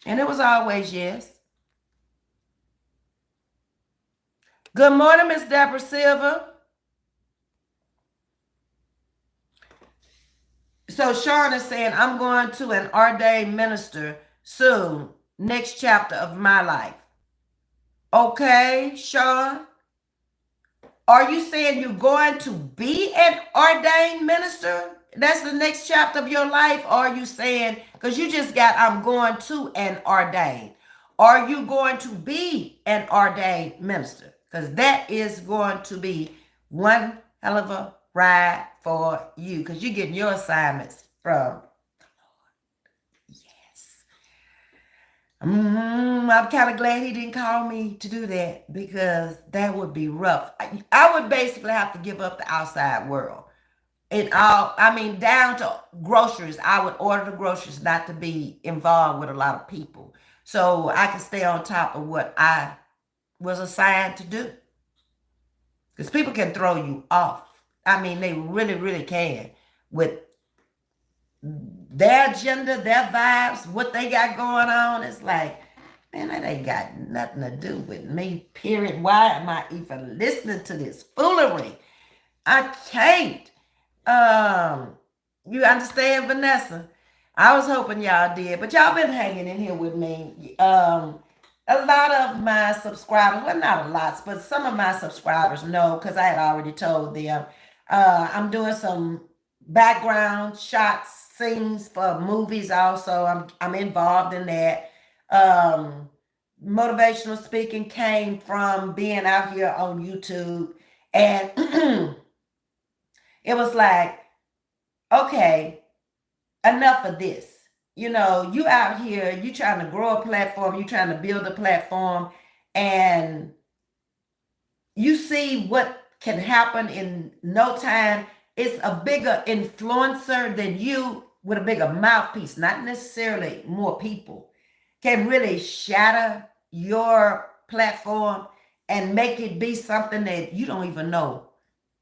And it was always yes. Good morning, Miss Deborah Silver. So Sean is saying, I'm going to an ordained minister soon. Next chapter of my life. Okay, Sean. Are you saying you're going to be an ordained minister? That's the next chapter of your life? Or are you saying, because you just got, I'm going to an ordained. Are you going to be an ordained minister? Because that is going to be one hell of a ride for you. Because you're getting your assignments from. Yes. I'm kind of glad he didn't call me to do that because that would be rough. I would basically have to give up the outside world. Down to groceries, I would order the groceries not to be involved with a lot of people. So I can stay on top of what I was assigned to do. Because people can throw you off. They really, really can. With their agenda, their vibes, what they got going on. It's like, man, that ain't got nothing to do with me, period. Why am I even listening to this foolery? I can't. You understand, Vanessa? I was hoping y'all did, but y'all been hanging in here with me. A lot of my subscribers, well, not a lot, but some of my subscribers know because I had already told them. I'm doing some background shots, scenes for movies. Also, I'm involved in that. Motivational speaking came from being out here on YouTube, and it was like, okay, enough of this. You out here, you trying to grow a platform, you trying to build a platform, and you see what can happen in no time. It's a bigger influencer than you with a bigger mouthpiece, not necessarily more people, can really shatter your platform and make it be something that you don't even know.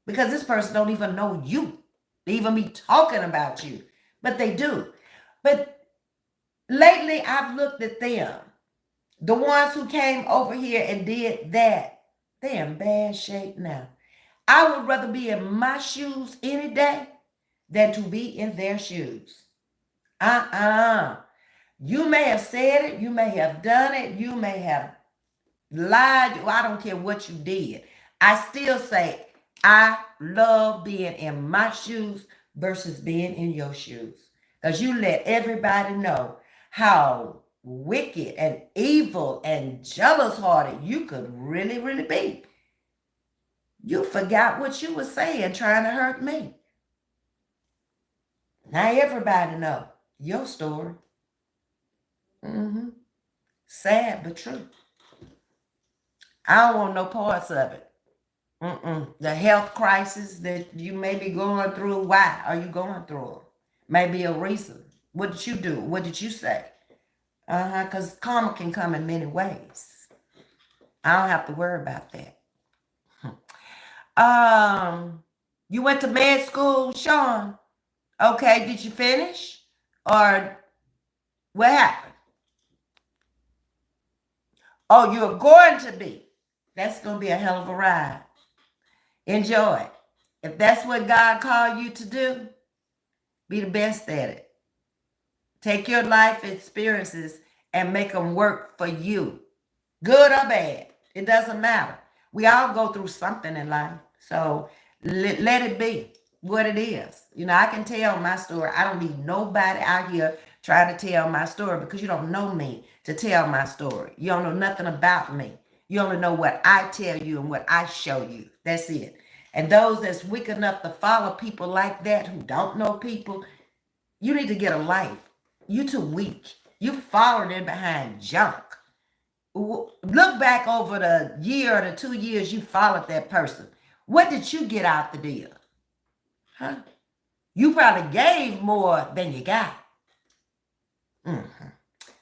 Because this person don't even know you. They even be talking about you. But they do. But lately I've looked at them. The ones who came over here and did that, they're in bad shape now. I would rather be in my shoes any day than to be in their shoes. You may have said it, you may have done it, you may have lied. I don't care what you did. I still say I love being in my shoes versus being in your shoes. Because you let everybody know how wicked and evil and jealous-hearted you could really, really be. You forgot what you were saying trying to hurt me. Now everybody know your story. Sad but true. I don't want no parts of it. The health crisis that you may be going through, why are you going through it? Maybe a reason. What did you do? What did you say? Because karma can come in many ways. I don't have to worry about that. You went to med school, Sean? Okay, did you finish? Or what happened? Oh, you're going to be. That's going to be a hell of a ride. Enjoy it. If that's what God called you to do, be the best at it. Take your life experiences and make them work for you. Good or bad. It doesn't matter. We all go through something in life. So let it be what it is. I can tell my story. I don't need nobody out here trying to tell my story because you don't know me to tell my story. You don't know nothing about me. You only know what I tell you and what I show you. That's it. And those that's weak enough to follow people like that who don't know people, you need to get a life. You too weak. You following in behind junk. Look back over the year or the 2 years you followed that person. What did you get out the deal? Huh? You probably gave more than you got.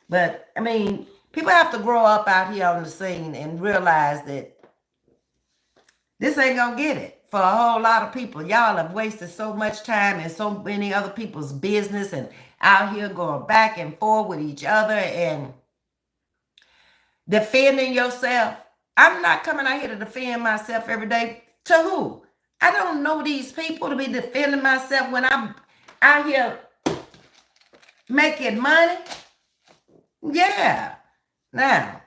But I mean, people have to grow up out here on the scene and realize that this ain't gonna get it for a whole lot of people. Y'all have wasted so much time in so many other people's business and out here going back and forth with each other and defending yourself. I'm not coming out here to defend myself every day. To who? I don't know these people to be defending myself when I'm out here making money. Yeah. Now,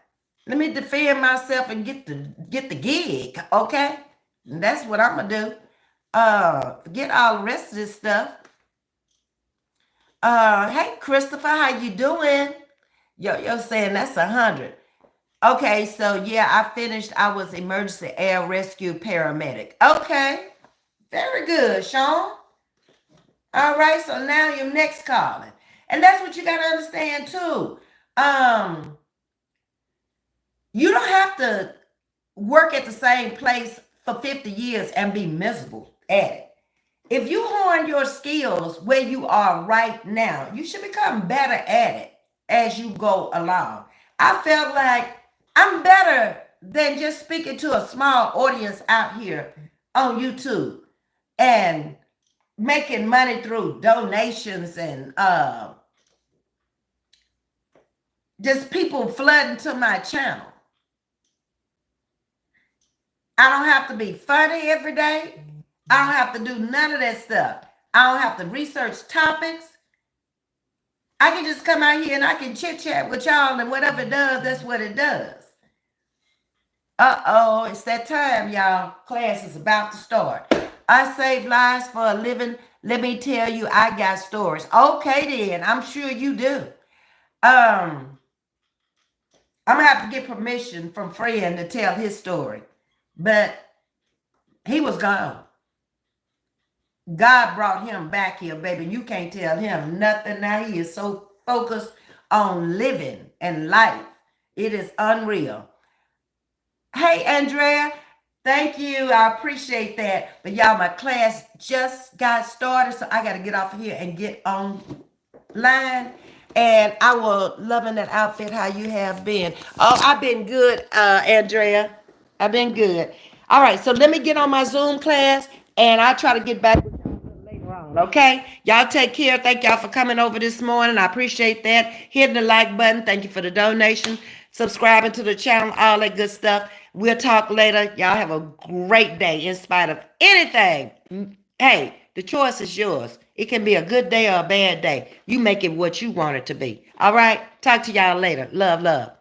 let me defend myself and get the gig, okay? And that's what I'm gonna do. Forget all the rest of this stuff. Hey Christopher, how you doing? Yo saying that's 100. Okay, so yeah, I finished. I was emergency air rescue paramedic. Okay, very good, Sean. All right, so now your next calling. And that's what you got to understand too. You don't have to work at the same place for 50 years and be miserable at it. If you hone your skills where you are right now, you should become better at it as you go along. I felt like I'm better than just speaking to a small audience out here on YouTube and making money through donations and just people flooding to my channel. I don't have to be funny every day. I don't have to do none of that stuff. I don't have to research topics. I can just come out here and I can chit chat with y'all, and whatever it does, that's what it does. Uh-oh, it's that time, y'all. Class is about to start. I save lives for a living. Let me tell you, I got stories. Okay, then. I'm sure you do. I'm going to have to get permission from Fred to tell his story. But he was gone. God brought him back here, baby. You can't tell him nothing now. He is so focused on living and life. It is unreal. Hey, Andrea. Thank you. I appreciate that. But y'all, my class just got started, so I got to get off of here and get online. And I was loving that outfit, how you have been. Oh, I've been good, Andrea. I've been good. All right, so let me get on my Zoom class, and I'll try to get back with y'all later on, okay? Y'all take care. Thank y'all for coming over this morning. I appreciate that. Hitting the like button. Thank you for the donation. Subscribing to the channel, all that good stuff. We'll talk later. Y'all have a great day in spite of anything. Hey, the choice is yours. It can be a good day or a bad day. You make it what you want it to be. All right? Talk to y'all later. Love, love.